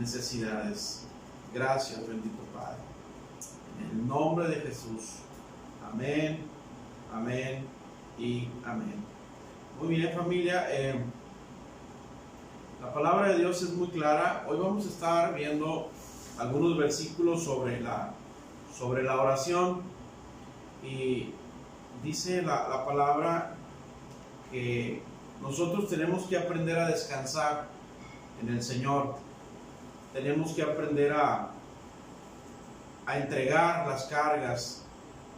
necesidades. Gracias, bendito Padre. En el nombre de Jesús. Amén, amén y amén. Muy bien, familia. La palabra de Dios es muy clara. Hoy vamos a estar viendo algunos versículos sobre la oración. Y dice la palabra que nosotros tenemos que aprender a descansar en el Señor. Tenemos que aprender a entregar las cargas.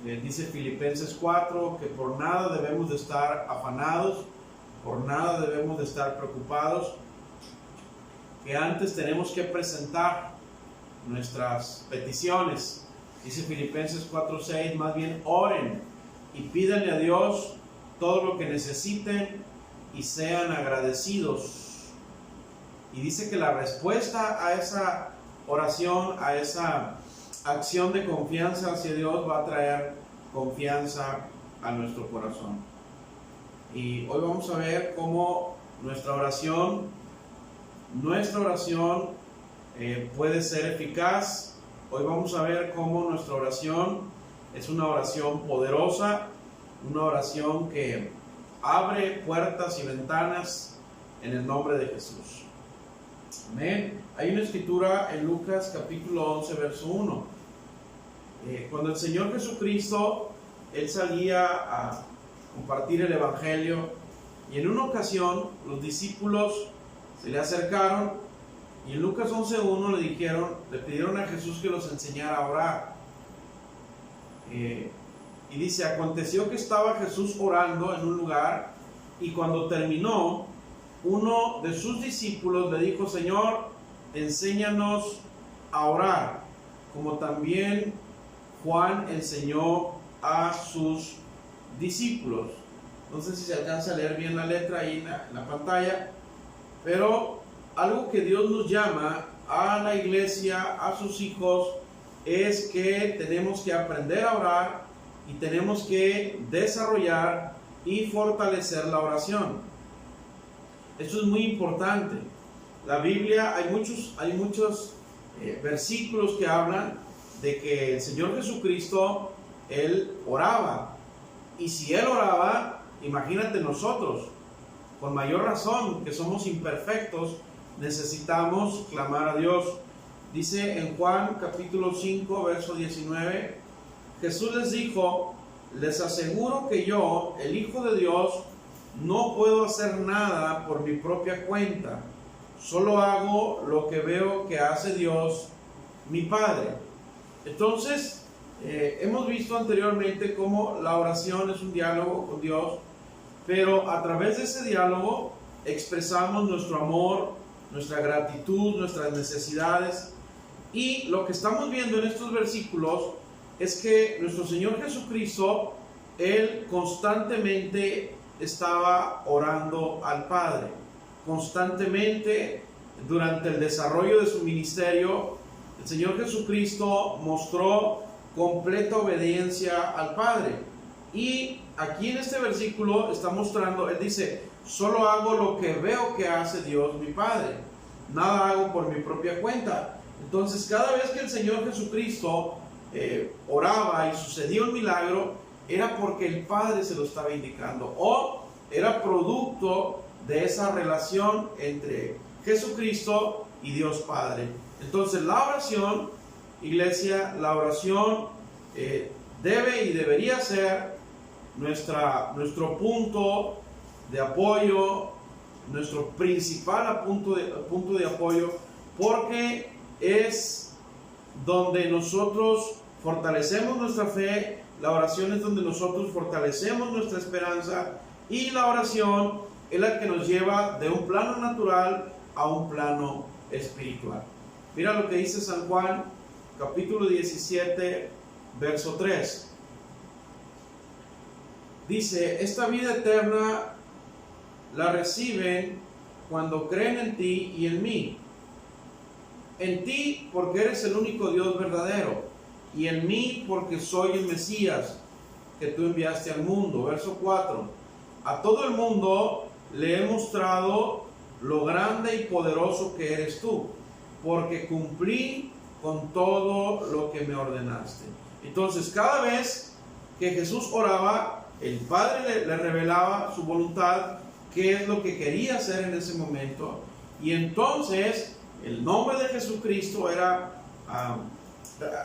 Dice Filipenses 4 que por nada debemos de estar afanados, por nada debemos de estar preocupados, que antes tenemos que presentar nuestras peticiones. Dice Filipenses 4:6, más bien oren y pídanle a Dios todo lo que necesiten y sean agradecidos. Y dice que la respuesta a esa oración, a esa acción de confianza hacia Dios, va a traer confianza a nuestro corazón. Y hoy vamos a ver cómo nuestra oración puede ser eficaz. Hoy vamos a ver cómo nuestra oración es una oración poderosa, una oración que abre puertas y ventanas en el nombre de Jesús. Amén. Hay una escritura en Lucas capítulo 11, verso 1. Cuando el Señor Jesucristo, Él salía a compartir el Evangelio, y en una ocasión los discípulos se le acercaron y en Lucas 11:1 le pidieron a Jesús que los enseñara a orar. Y dice, aconteció que estaba Jesús orando en un lugar, y cuando terminó, uno de sus discípulos le dijo, Señor, enséñanos a orar, como también Juan enseñó a sus discípulos. No sé si se alcanza a leer bien la letra ahí en la pantalla, pero algo que Dios nos llama a la iglesia, a sus hijos, es que tenemos que aprender a orar y tenemos que desarrollar y fortalecer la oración. Esto es muy importante. La Biblia, hay muchos versículos que hablan de que el Señor Jesucristo, Él oraba. Y si Él oraba, imagínate nosotros, con mayor razón, que somos imperfectos, necesitamos clamar a Dios. Dice en Juan capítulo 5, verso 19, Jesús les dijo, les aseguro que yo, el Hijo de Dios, no puedo hacer nada por mi propia cuenta, solo hago lo que veo que hace Dios, mi Padre. Entonces, hemos visto anteriormente cómo la oración es un diálogo con Dios, pero a través de ese diálogo expresamos nuestro amor, nuestra gratitud, nuestras necesidades. Y lo que estamos viendo en estos versículos es que nuestro Señor Jesucristo, Él constantemente estaba orando al Padre. Constantemente, durante el desarrollo de su ministerio, el Señor Jesucristo mostró completa obediencia al Padre. Y aquí en este versículo está mostrando, Él dice, solo hago lo que veo que hace Dios mi Padre, nada hago por mi propia cuenta. Entonces, cada vez que el Señor Jesucristo oraba y sucedía un milagro, era porque el Padre se lo estaba indicando, o era producto de esa relación entre Jesucristo y Dios Padre. Entonces, la oración, iglesia, la oración debe y debería ser nuestro punto de apoyo, nuestro principal punto de apoyo, porque es donde nosotros fortalecemos nuestra fe. La oración es donde nosotros fortalecemos nuestra esperanza, y la oración es la que nos lleva de un plano natural a un plano espiritual. Mira lo que dice San Juan, capítulo 17, verso 3. Dice, esta vida eterna la reciben cuando creen en ti y en mí. En ti porque eres el único Dios verdadero, y en mí porque soy el Mesías que tú enviaste al mundo. Verso 4. A todo el mundo le he mostrado lo grande y poderoso que eres tú. porque cumplí con todo lo que me ordenaste. Entonces, cada vez que Jesús oraba, el Padre le revelaba su voluntad, qué es lo que quería hacer en ese momento, y entonces el nombre de Jesucristo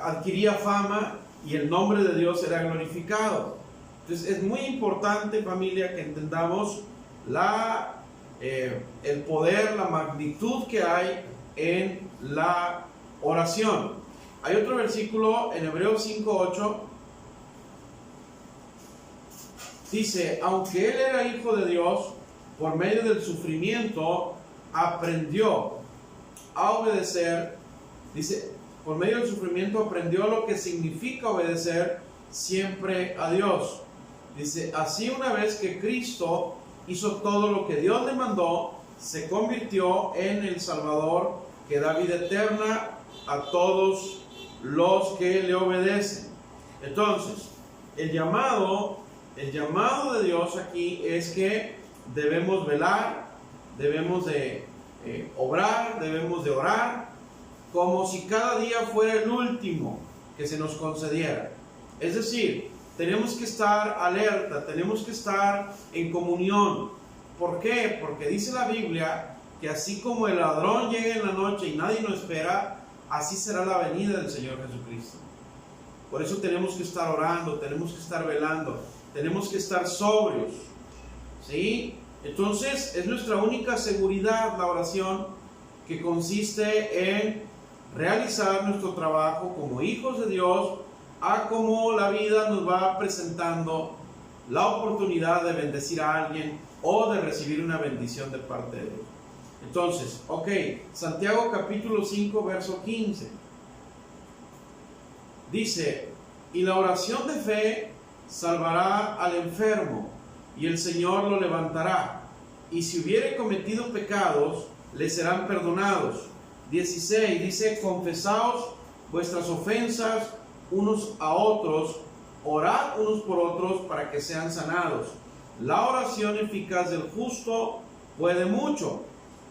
adquiría fama y el nombre de Dios era glorificado. Entonces es muy importante, familia, que entendamos el poder, la magnitud que hay en la oración. Hay otro versículo en Hebreos 5:8. Dice, aunque él era hijo de Dios, por medio del sufrimiento aprendió a obedecer. Dice, por medio del sufrimiento aprendió lo que significa obedecer siempre a Dios. Dice, así una vez que Cristo hizo todo lo que Dios le mandó, se convirtió en el Salvador que da vida eterna a todos los que le obedecen. Entonces, el llamado de Dios aquí es que debemos velar, debemos de obrar, debemos de orar, como si cada día fuera el último que se nos concediera. Es decir, tenemos que estar alerta, tenemos que estar en comunión. ¿Por qué? Porque dice la Biblia que así como el ladrón llega en la noche y nadie lo espera, así será la venida del Señor Jesucristo. Por eso tenemos que estar orando, tenemos que estar velando, tenemos que estar sobrios, ¿sí? Entonces es nuestra única seguridad la oración, que consiste en realizar nuestro trabajo como hijos de Dios, a como la vida nos va presentando la oportunidad de bendecir a alguien o de recibir una bendición de parte de Dios. Entonces, Santiago capítulo 5 verso 15 dice, y la oración de fe salvará al enfermo, y el Señor lo levantará, y si hubiere cometido pecados, le serán perdonados. 16 dice, confesaos vuestras ofensas unos a otros, orad unos por otros para que sean sanados. La oración eficaz del justo puede mucho.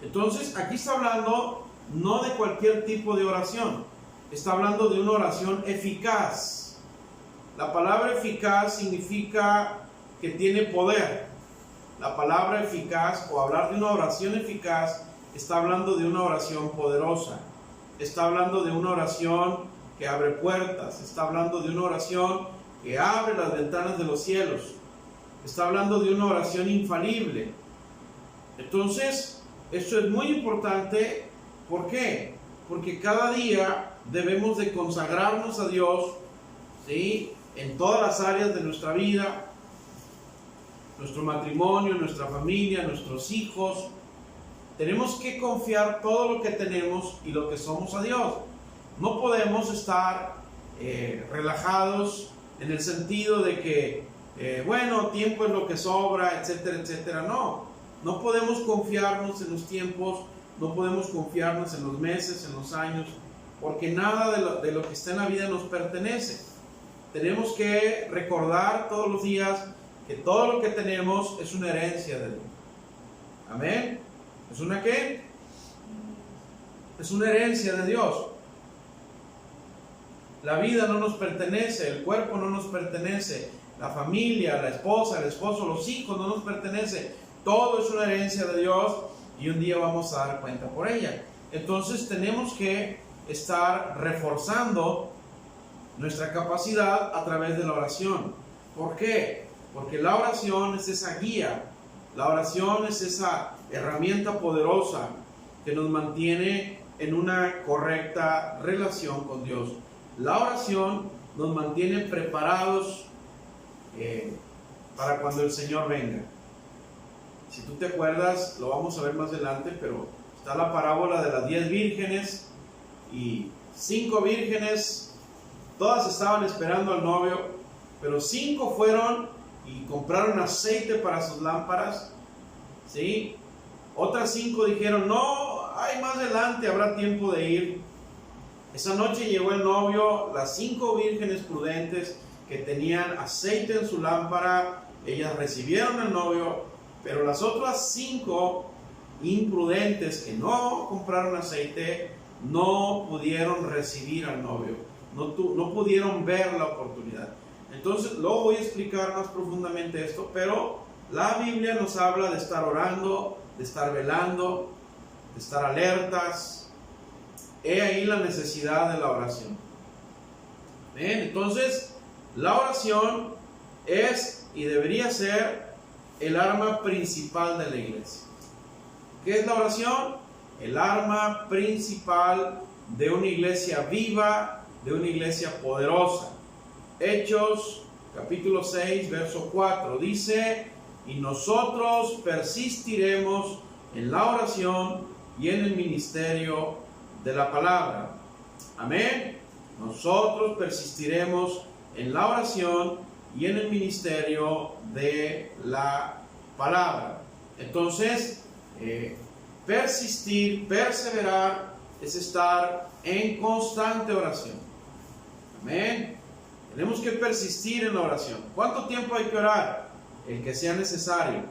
Entonces, aquí está hablando no de cualquier tipo de oración, está hablando de una oración eficaz. La palabra eficaz significa que tiene poder. La palabra eficaz, o hablar de una oración eficaz, está hablando de una oración poderosa. Está hablando de una oración que abre puertas. Está hablando de una oración que abre las ventanas de los cielos. Está hablando de una oración infalible. Entonces, esto es muy importante. ¿Por qué? Porque cada día debemos de consagrarnos a Dios, ¿sí?, en todas las áreas de nuestra vida, nuestro matrimonio, nuestra familia, nuestros hijos. Tenemos que confiar todo lo que tenemos y lo que somos a Dios. No podemos estar relajados en el sentido de que, tiempo es lo que sobra, etcétera, etcétera. No podemos confiarnos en los tiempos, no podemos confiarnos en los meses, en los años, porque nada de lo que está en la vida nos pertenece. Tenemos que recordar todos los días que todo lo que tenemos es una herencia de Dios. Amén. ¿Es una qué? Es una herencia de Dios. La vida no nos pertenece, el cuerpo no nos pertenece, la familia, la esposa, el esposo, los hijos no nos pertenece. Todo es una herencia de Dios y un día vamos a dar cuenta por ella. Entonces tenemos que estar reforzando nuestra capacidad a través de la oración. ¿Por qué? Porque la oración es esa guía, la oración es esa herramienta poderosa que nos mantiene en una correcta relación con Dios. La oración nos mantiene preparados para cuando el Señor venga. Si tú te acuerdas, lo vamos a ver más adelante, pero está la parábola de las 10 vírgenes y 5 vírgenes, todas estaban esperando al novio, pero 5 fueron y compraron aceite para sus lámparas, ¿sí? Otras 5 dijeron, no, más adelante habrá tiempo de ir. Esa noche llegó el novio, las 5 vírgenes prudentes que tenían aceite en su lámpara, ellas recibieron al novio, pero las otras 5 imprudentes que no compraron aceite, no pudieron recibir al novio, no pudieron ver la oportunidad. Entonces, luego voy a explicar más profundamente esto, pero la Biblia nos habla de estar orando, de estar velando, de estar alertas. He ahí la necesidad de la oración. ¿Ven? Entonces, la oración es y debería ser el arma principal de la iglesia. ¿Qué es la oración? El arma principal de una iglesia viva, de una iglesia poderosa. Hechos capítulo 6, verso 4 dice: y nosotros persistiremos en la oración y en el ministerio de la palabra. Amén. Nosotros persistiremos en la oración y en el ministerio de la palabra. Entonces, persistir, perseverar, es estar en constante oración. Amén. Tenemos que persistir en la oración. ¿Cuánto tiempo hay que orar? El que sea necesario.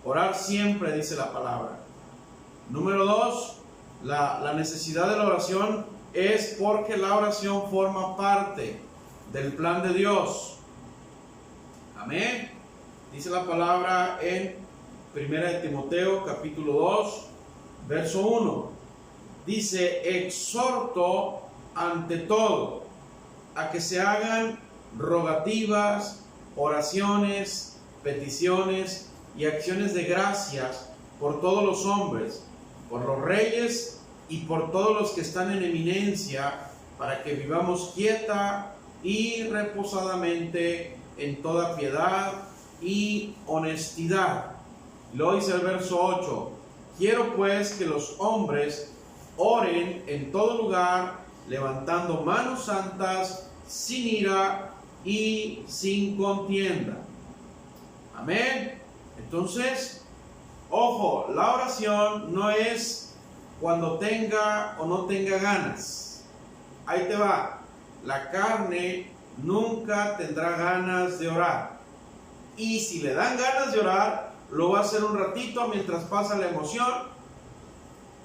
Orar siempre, dice la palabra. Número 2, la necesidad de la oración es porque la oración forma parte del plan de Dios. Amén. Dice la palabra en 1 Timoteo capítulo 2, verso 1. Dice: exhorto ante todo a que se hagan rogativas, oraciones, peticiones y acciones de gracias por todos los hombres, por los reyes y por todos los que están en eminencia, para que vivamos quieta y reposadamente en toda piedad y honestidad. Luego dice el verso 8: quiero pues que los hombres oren en todo lugar, levantando manos santas, sin ira y sin contienda. Amén. Entonces, ojo, la oración no es cuando tenga o no tenga ganas. Ahí te va. La carne nunca tendrá ganas de orar. Y si le dan ganas de orar, lo va a hacer un ratito mientras pasa la emoción,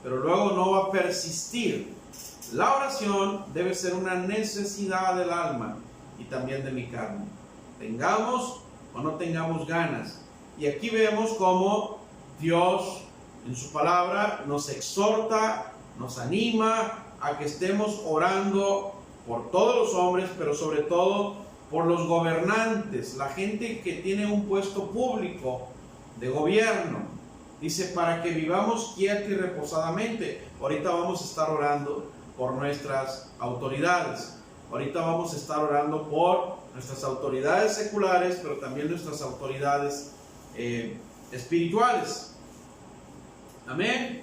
pero luego no va a persistir. La oración debe ser una necesidad del alma y también de mi carne. Tengamos o no tengamos ganas. Y aquí vemos cómo Dios en su palabra nos exhorta, nos anima a que estemos orando por todos los hombres, pero sobre todo por los gobernantes, la gente que tiene un puesto público de gobierno. Dice: para que vivamos quieta y reposadamente. Ahorita vamos a estar orando por nuestras autoridades. Ahorita vamos a estar orando por nuestras autoridades seculares, pero también nuestras autoridades espirituales. Amén.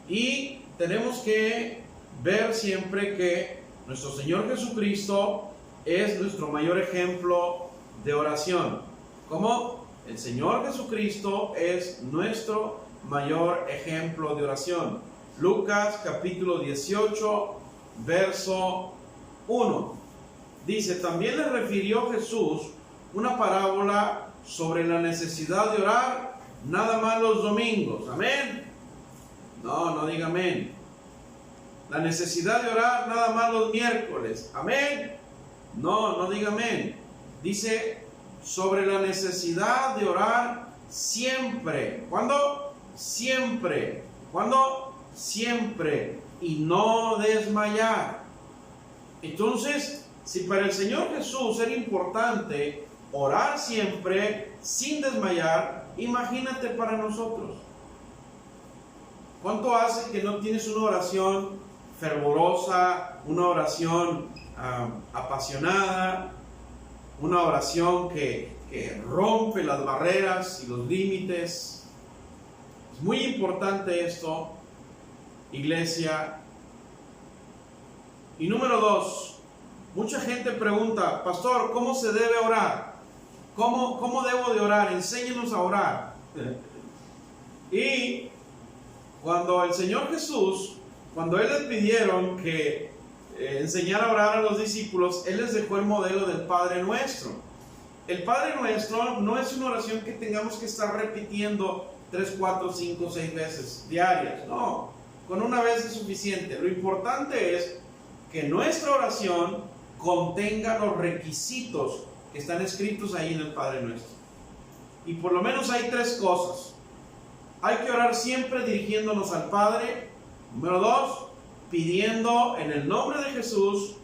Y tenemos que ver siempre que nuestro Señor Jesucristo es nuestro mayor ejemplo de oración. ¿Cómo? El Señor Jesucristo es nuestro mayor ejemplo de oración. Lucas capítulo 18, verso 1. Dice: también le refirió Jesús una parábola sobre la necesidad de orar nada más los domingos. Amén. No diga amén. La necesidad de orar nada más los miércoles. Amén. No diga amén. Dice sobre la necesidad de orar siempre. ¿Cuándo? Siempre. ¿Cuándo? Siempre. Y no desmayar. Entonces, si para el Señor Jesús era importante orar siempre sin desmayar, imagínate para nosotros. ¿Cuánto hace que no tienes una oración fervorosa, una oración apasionada, una oración que rompe las barreras y los límites? Es muy importante esto, iglesia. Y número 2, mucha gente pregunta: pastor, ¿cómo se debe orar? ¿Cómo debo de orar? Enséñenos a orar. Y cuando el Señor Jesús, cuando Él les pidieron que enseñara a orar a los discípulos, Él les dejó el modelo del Padre Nuestro. El Padre Nuestro no es una oración que tengamos que estar repitiendo 3, 4, 5, 6 veces diarias. No. Con una vez es suficiente. Lo importante es que nuestra oración contenga los requisitos que están escritos ahí en el Padre Nuestro. Y por lo menos hay 3 cosas. Hay que orar siempre dirigiéndonos al Padre. Número 2, pidiendo en el nombre de Jesús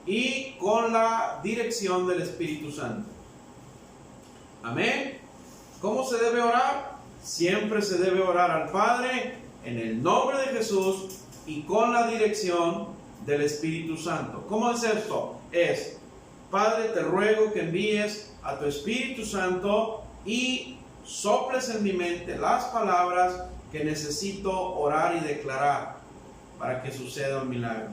y con la dirección del Espíritu Santo. Amén. ¿Cómo se debe orar? Siempre se debe orar al Padre en el nombre de Jesús y con la dirección del Espíritu Santo. ¿Cómo es esto? Es: Padre, te ruego que envíes a tu Espíritu Santo y soples en mi mente las palabras que necesito orar y declarar para que suceda un milagro.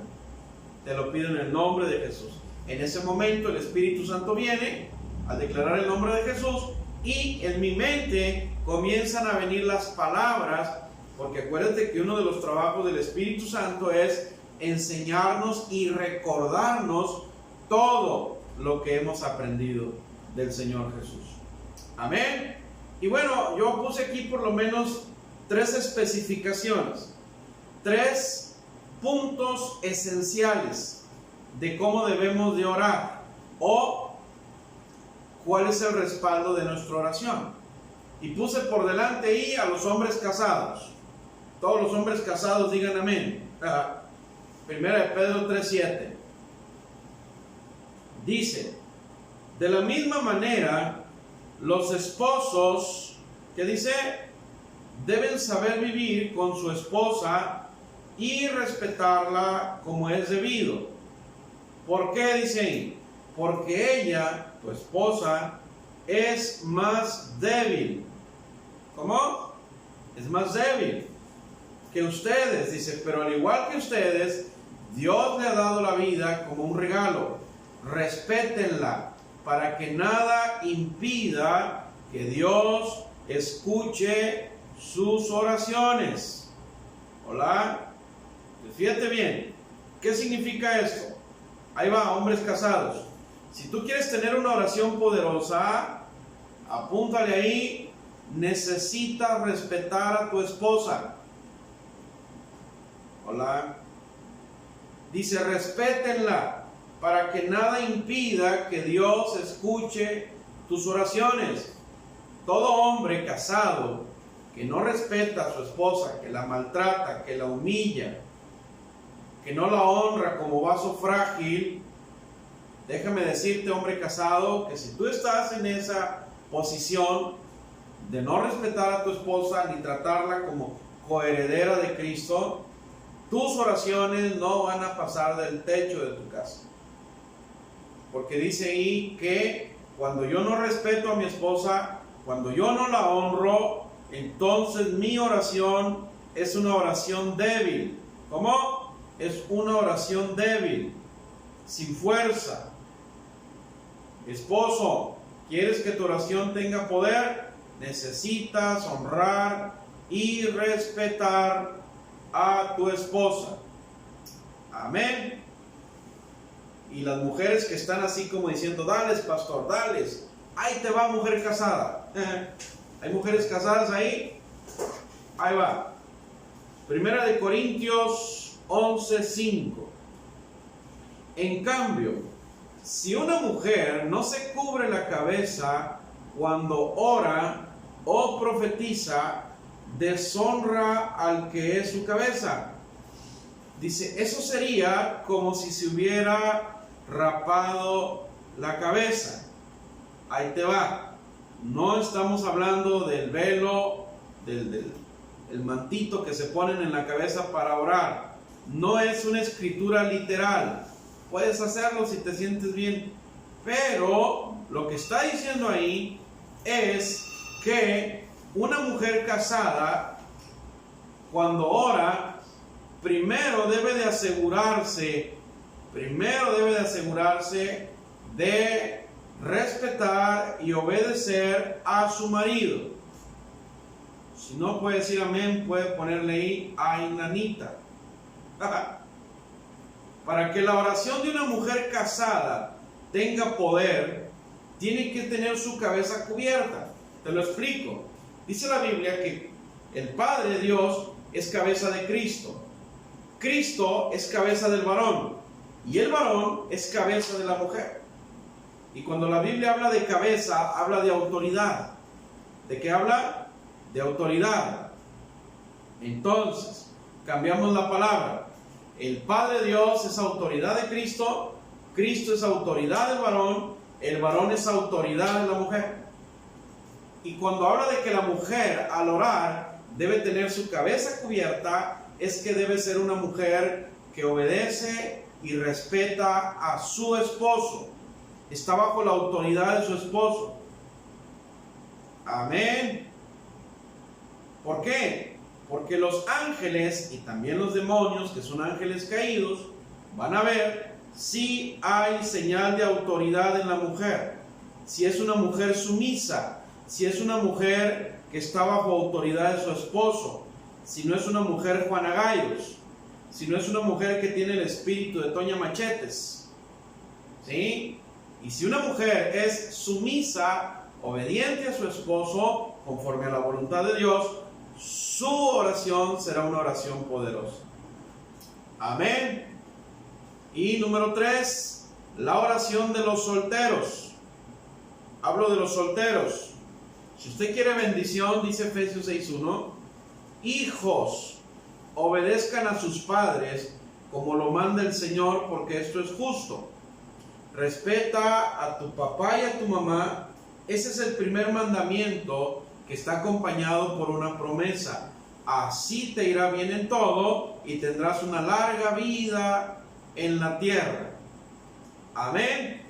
Te lo pido en el nombre de Jesús. En ese momento el Espíritu Santo viene a declarar el nombre de Jesús y en mi mente comienzan a venir las palabras, porque acuérdate que uno de los trabajos del Espíritu Santo es enseñarnos y recordarnos todo lo que hemos aprendido del Señor Jesús. Amén. Y bueno, yo puse aquí por lo menos 3 especificaciones, 3 puntos esenciales de cómo debemos de orar o cuál es el respaldo de nuestra oración. Y puse por delante ahí a los hombres casados. Todos los hombres casados digan amén. Primera de Pedro 3:7 dice: de la misma manera, los esposos, ¿qué dice? Deben saber vivir con su esposa y respetarla como es debido. ¿Por qué dice ahí? Porque ella, tu esposa, es más débil. ¿Cómo? Es más débil que ustedes, dice, pero al igual que ustedes, Dios le ha dado la vida como un regalo. Respétenla para que nada impida que Dios escuche sus oraciones. Hola, fíjate bien, ¿qué significa esto? Ahí va, hombres casados. Si tú quieres tener una oración poderosa, apúntale ahí: necesitas respetar a tu esposa. Hola. Dice: respétenla para que nada impida que Dios escuche tus oraciones. Todo hombre casado que no respeta a su esposa, que la maltrata, que la humilla, que no la honra como vaso frágil, déjame decirte, hombre casado, que si tú estás en esa posición de no respetar a tu esposa ni tratarla como coheredera de Cristo, tus oraciones no van a pasar del techo de tu casa. Porque dice ahí que cuando yo no respeto a mi esposa, cuando yo no la honro, entonces mi oración es una oración débil. ¿Cómo? Es una oración débil, sin fuerza. Esposo, ¿quieres que tu oración tenga poder? Necesitas honrar y respetar a tu esposa. Amén. Y las mujeres que están así como diciendo: dales, pastor, dales, ahí te va, mujer casada. ¿Hay mujeres casadas ahí? Ahí va. Primera de Corintios 11:5. En cambio, si una mujer no se cubre la cabeza cuando ora o profetiza, deshonra al que es su cabeza. Dice, eso sería como si se hubiera rapado la cabeza. Ahí te va. No estamos hablando del velo, el mantito que se ponen en la cabeza para orar. No es una escritura literal. Puedes hacerlo si te sientes bien, pero lo que está diciendo ahí es que una mujer casada, cuando ora, primero debe de asegurarse de respetar y obedecer a su marido. Si no puede decir amén, puede ponerle ahí: ay, nanita. Para que la oración de una mujer casada tenga poder, tiene que tener su cabeza cubierta. Te lo explico. Dice la Biblia que el Padre Dios es cabeza de Cristo. Cristo es cabeza del varón y el varón es cabeza de la mujer. Y cuando la Biblia habla de cabeza, habla de autoridad. ¿De qué habla? De autoridad. Entonces, cambiamos la palabra. El Padre Dios es autoridad de Cristo, Cristo es autoridad del varón, el varón es autoridad de la mujer. Y cuando habla de que la mujer al orar debe tener su cabeza cubierta, es que debe ser una mujer que obedece y respeta a su esposo. Está bajo la autoridad de su esposo. Amén. ¿Por qué? Porque los ángeles y también los demonios, que son ángeles caídos, van a ver si hay señal de autoridad en la mujer. Si es una mujer sumisa, si es una mujer que está bajo autoridad de su esposo, si no es una mujer Juana Gallos, si no es una mujer que tiene el espíritu de Toña Machetes, ¿sí? Y si una mujer es sumisa, obediente a su esposo, conforme a la voluntad de Dios, su oración será una oración poderosa. Amén. Y número 3, la oración de los solteros. Hablo de los solteros. Si usted quiere bendición, dice Efesios 6:1, hijos, obedezcan a sus padres como lo manda el Señor, porque esto es justo. Respeta a tu papá y a tu mamá. Ese es el primer mandamiento que está acompañado por una promesa. Así te irá bien en todo y tendrás una larga vida en la tierra. Amén.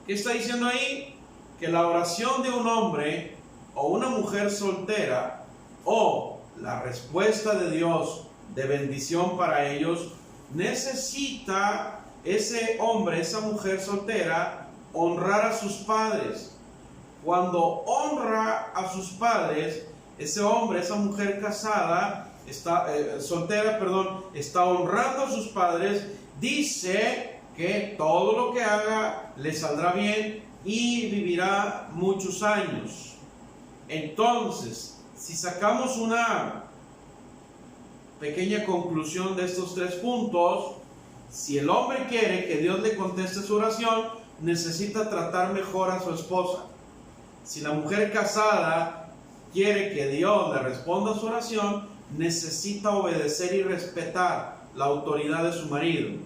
¿Qué está diciendo ahí? Que la oración de un hombre o una mujer soltera o la respuesta de Dios de bendición para ellos, necesita ese hombre, esa mujer soltera, honrar a sus padres. Cuando honra a sus padres, ese hombre, esa mujer casada, soltera, está honrando a sus padres, dice que todo lo que haga le saldrá bien y vivirá muchos años. Entonces, si sacamos una pequeña conclusión de estos 3 puntos, si el hombre quiere que Dios le conteste su oración, necesita tratar mejor a su esposa. Si la mujer casada quiere que Dios le responda a su oración, necesita obedecer y respetar la autoridad de su marido.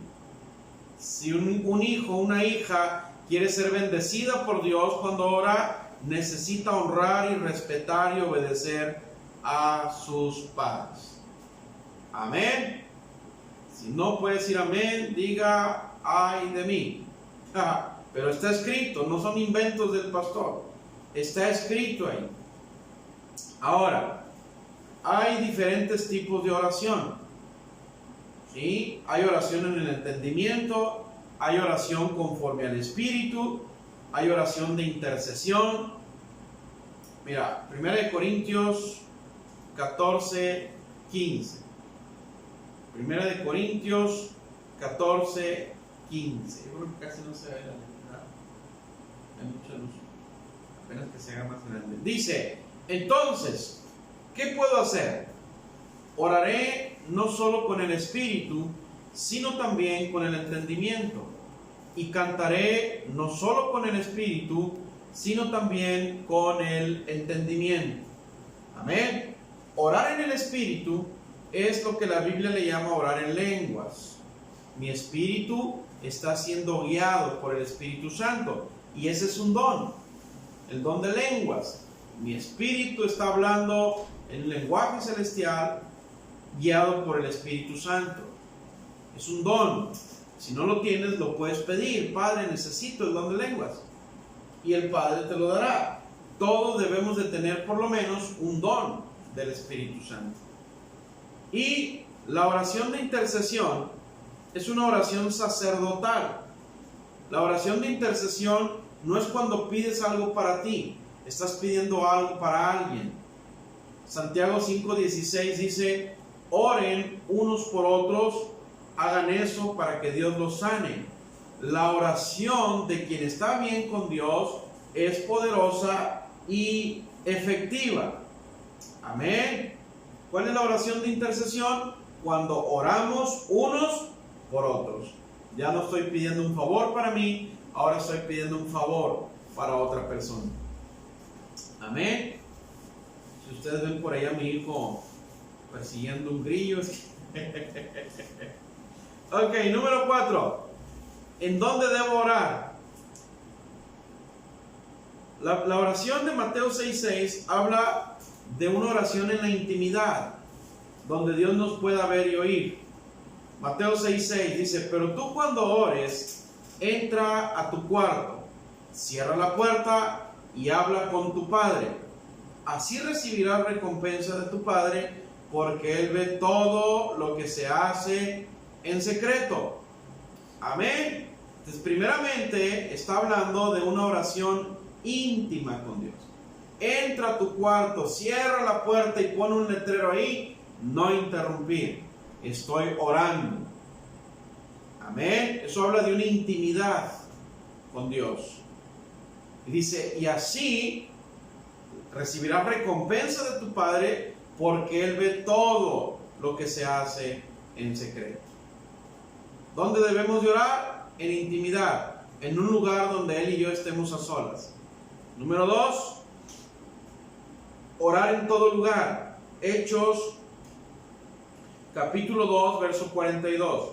Si un hijo o una hija quiere ser bendecida por Dios cuando ora, necesita honrar y respetar y obedecer a sus padres. Amén. Si no puede decir amén, diga ay de mí. Pero está escrito, no son inventos del pastor. Está escrito ahí. Ahora, hay diferentes tipos de oración. ¿Sí? Hay oración en el entendimiento, hay oración conforme al Espíritu, hay oración de intercesión. Mira, 1 Corintios 14, 15. 1 Corintios 14, 15. Yo creo que casi no se ve la letra. Hay mucha luz. Apenas que se haga más grande. Dice, entonces, ¿qué puedo hacer? Oraré no solo con el espíritu, sino también con el entendimiento. Y cantaré no solo con el espíritu, sino también con el entendimiento. Amén. Orar en el espíritu es lo que la Biblia le llama orar en lenguas. Mi espíritu está siendo guiado por el Espíritu Santo. Y ese es un don, el don de lenguas. Mi espíritu está hablando en un lenguaje celestial, guiado por el Espíritu Santo. Es un don. Si no lo tienes, lo puedes pedir. Padre, necesito el don de lenguas. Y el Padre te lo dará. Todos debemos de tener por lo menos un don del Espíritu Santo. Y la oración de intercesión es una oración sacerdotal. La oración de intercesión no es cuando pides algo para ti, estás pidiendo algo para alguien. Santiago 5:16 dice, oren unos por otros, hagan eso para que Dios los sane. La oración de quien está bien con Dios es poderosa y efectiva. Amén. ¿Cuál es la oración de intercesión? Cuando oramos unos por otros. Ya no estoy pidiendo un favor para mí, ahora estoy pidiendo un favor para otra persona. Amén. Si ustedes ven por ahí a mi hijo persiguiendo un grillo. Ok, número 4. ¿En dónde debo orar? La oración de Mateo 6:6 habla de una oración en la intimidad, donde Dios nos pueda ver y oír. Mateo 6:6 dice: pero tú cuando ores, entra a tu cuarto, cierra la puerta y habla con tu Padre. Así recibirás recompensa de tu Padre, porque Él ve todo lo que se hace en secreto. Amén. Entonces, primeramente, está hablando de una oración íntima con Dios. Entra a tu cuarto, cierra la puerta y pon un letrero ahí: no interrumpir, estoy orando. Amén. Eso habla de una intimidad con Dios. Y dice: y así recibirás recompensa de tu Padre, porque Él ve todo lo que se hace en secreto. ¿Dónde debemos de orar? En intimidad, en un lugar donde Él y yo estemos a solas. Número 2, orar en todo lugar. Hechos capítulo 2, verso 42.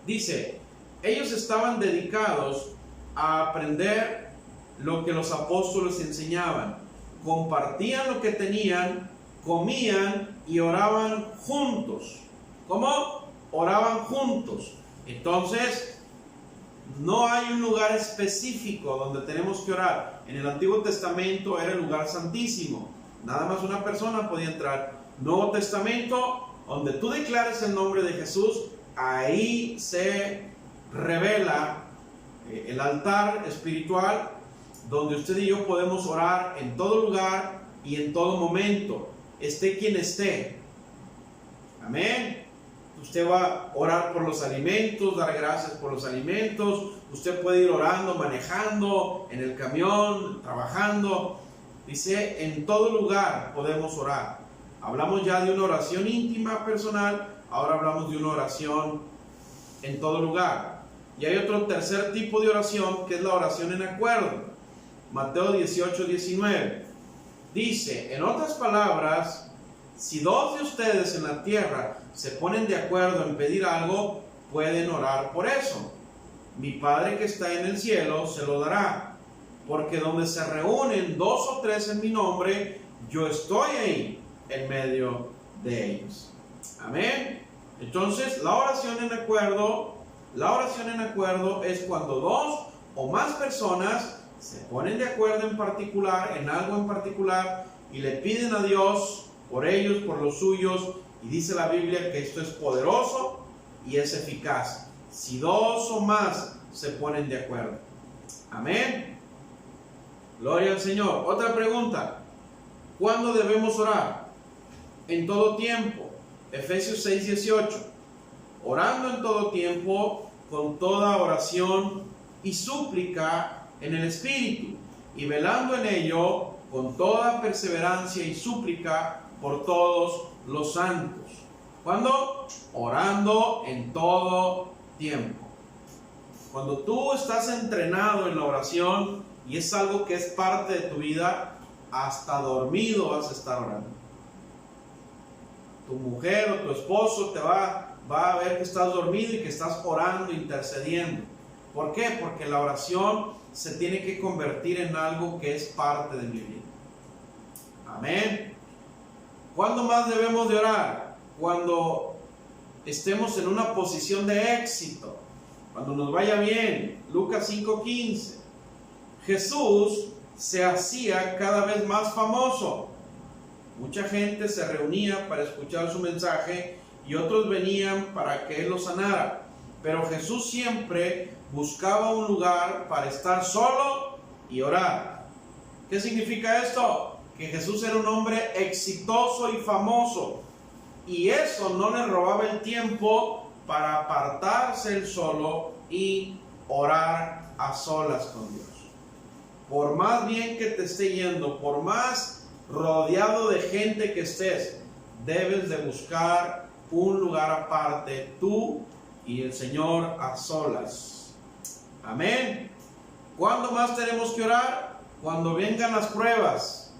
Dice: ellos estaban dedicados a aprender lo que los apóstoles enseñaban, compartían lo que tenían, comían y oraban juntos. ¿Cómo? Oraban juntos. Entonces, no hay un lugar específico donde tenemos que orar. En el Antiguo Testamento era el lugar santísimo, nada más una persona podía entrar. Nuevo Testamento, donde tú declares el nombre de Jesús, ahí se revela el altar espiritual, donde usted y yo podemos orar en todo lugar y en todo momento, esté quien esté. Amén. Usted va a orar por los alimentos, dar gracias por los alimentos. Usted puede ir orando, manejando, en el camión, trabajando. Dice: en todo lugar podemos orar. Hablamos ya de una oración íntima, personal. Ahora hablamos de una oración en todo lugar. Y hay otro tercer tipo de oración, que es la oración en acuerdo. Mateo 18:19 dice: en otras palabras, si dos de ustedes en la tierra se ponen de acuerdo en pedir algo, pueden orar por eso. Mi Padre que está en el cielo se lo dará. Porque donde se reúnen 2 o 3 en mi nombre, yo estoy ahí en medio de ellos. Amén. Entonces, la oración en acuerdo es cuando 2 o más personas se ponen de acuerdo en particular, en algo en particular, y le piden a Dios por ellos, por los suyos. Y dice la Biblia que esto es poderoso y es eficaz, si 2 o más se ponen de acuerdo. Amén. Gloria al Señor. Otra pregunta: ¿cuándo debemos orar? En todo tiempo. Efesios 6:18. Orando en todo tiempo, con toda oración y súplica en el Espíritu, y velando en ello con toda perseverancia y súplica por todos los santos. ¿Cuándo? Orando en todo tiempo. Cuando tú estás entrenado en la oración y es algo que es parte de tu vida, hasta dormido vas a estar orando. Tu mujer o tu esposo te va a ver que estás dormido y que estás orando, intercediendo. ¿Por qué? Porque la oración se tiene que convertir en algo que es parte de mi vida. Amén. ¿Cuándo más debemos de orar? Cuando estemos en una posición de éxito, cuando nos vaya bien. Lucas 5:15. Jesús se hacía cada vez más famoso. Mucha gente se reunía para escuchar su mensaje y otros venían para que Él los sanara. Pero Jesús siempre buscaba un lugar para estar solo y orar. ¿Qué significa esto? Que Jesús era un hombre exitoso y famoso, y eso no le robaba el tiempo para apartarse él solo y orar a solas con Dios. Por más bien que te esté yendo, por más rodeado de gente que estés, debes de buscar un lugar aparte, tú y el Señor a solas. Amén. ¿Cuándo más tenemos que orar? Cuando vengan las pruebas,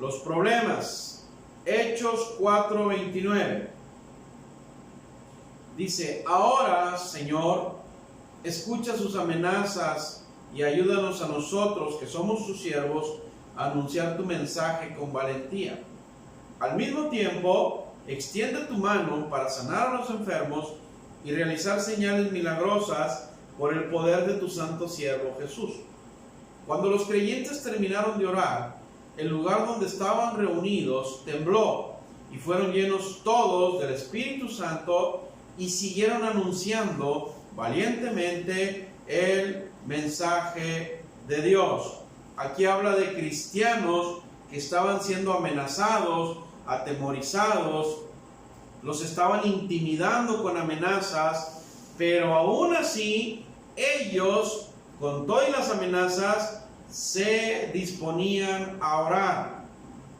los problemas. Hechos 4:29. Dice: ahora, Señor, escucha sus amenazas y ayúdanos a nosotros, que somos tus siervos, a anunciar tu mensaje con valentía. Al mismo tiempo, extiende tu mano para sanar a los enfermos y realizar señales milagrosas por el poder de tu santo siervo Jesús. Cuando los creyentes terminaron de orar, el lugar donde estaban reunidos tembló y fueron llenos todos del Espíritu Santo y siguieron anunciando valientemente el mensaje de Dios. Aquí habla de cristianos que estaban siendo amenazados, atemorizados, los estaban intimidando con amenazas, pero aún así ellos, con todas las amenazas, se disponían a orar.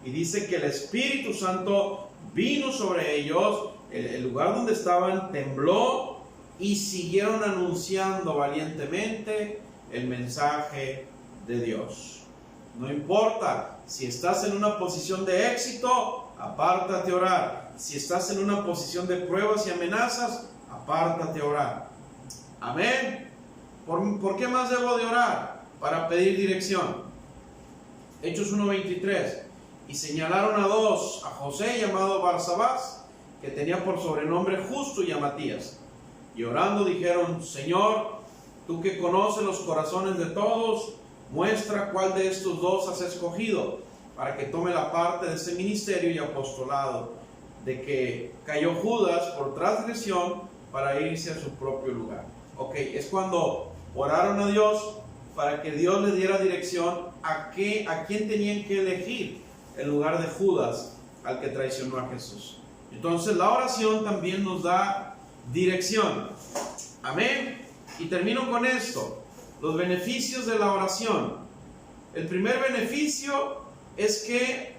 Y dice que el Espíritu Santo vino sobre ellos, el lugar donde estaban tembló y siguieron anunciando valientemente el mensaje de Dios. No importa si estás en una posición de éxito, apártate a orar. Si estás en una posición de pruebas y amenazas, apártate a orar. Amén. ¿Por qué más debo de orar? Para pedir dirección. Hechos 1:23. Y señalaron a dos, a José llamado Barsabás, que tenía por sobrenombre Justo, y a Matías. Y orando dijeron: Señor, tú que conoces los corazones de todos, muestra cuál de estos dos has escogido para que tome la parte de ese ministerio y apostolado, de que cayó Judas por transgresión para irse a su propio lugar. Ok, es cuando oraron a Dios para que Dios le diera dirección a quién tenían que elegir en lugar de Judas, al que traicionó a Jesús. Entonces la oración también nos da dirección. Amén. Y termino con esto: los beneficios de la oración. El primer beneficio es que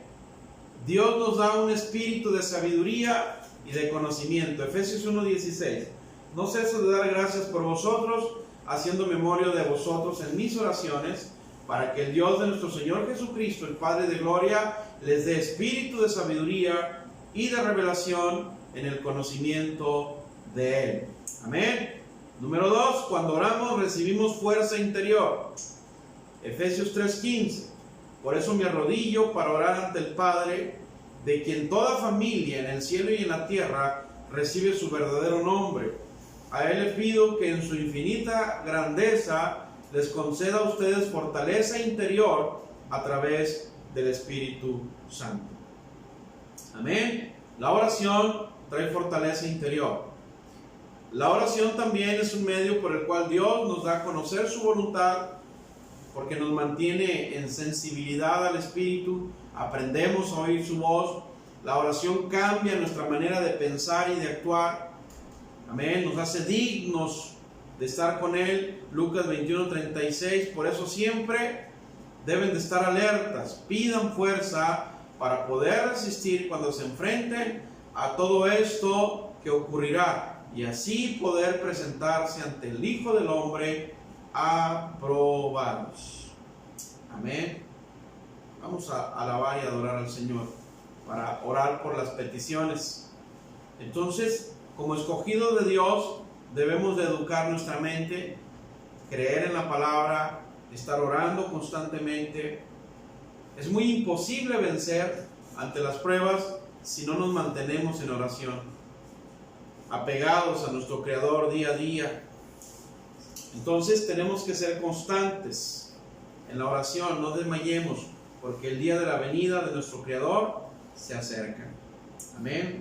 Dios nos da un espíritu de sabiduría y de conocimiento. Efesios 1:16. No ceso de dar gracias por vosotros, haciendo memoria de vosotros en mis oraciones, para que el Dios de nuestro Señor Jesucristo, el Padre de gloria, les dé espíritu de sabiduría y de revelación en el conocimiento de Él. Amén. Número 2, cuando oramos recibimos fuerza interior. Efesios 3:15. Por eso me arrodillo para orar ante el Padre, de quien toda familia en el cielo y en la tierra recibe su verdadero nombre. A Él le pido que en su infinita grandeza les conceda a ustedes fortaleza interior a través del Espíritu Santo. Amén. La oración trae fortaleza interior. La oración también es un medio por el cual Dios nos da a conocer su voluntad, porque nos mantiene en sensibilidad al Espíritu, aprendemos a oír su voz. La oración cambia nuestra manera de pensar y de actuar. Amén, nos hace dignos de estar con Él. Lucas 21:36. Por eso siempre deben de estar alertas, pidan fuerza para poder resistir cuando se enfrenten a todo esto que ocurrirá, y así poder presentarse ante el Hijo del Hombre aprobados. Amén. Vamos a alabar y adorar al Señor para orar por las peticiones. Entonces, como escogidos de Dios, debemos de educar nuestra mente, creer en la palabra, estar orando constantemente. Es muy imposible vencer ante las pruebas si no nos mantenemos en oración, apegados a nuestro Creador día a día. Entonces tenemos que ser constantes en la oración, no desmayemos, porque el día de la venida de nuestro Creador se acerca. Amén.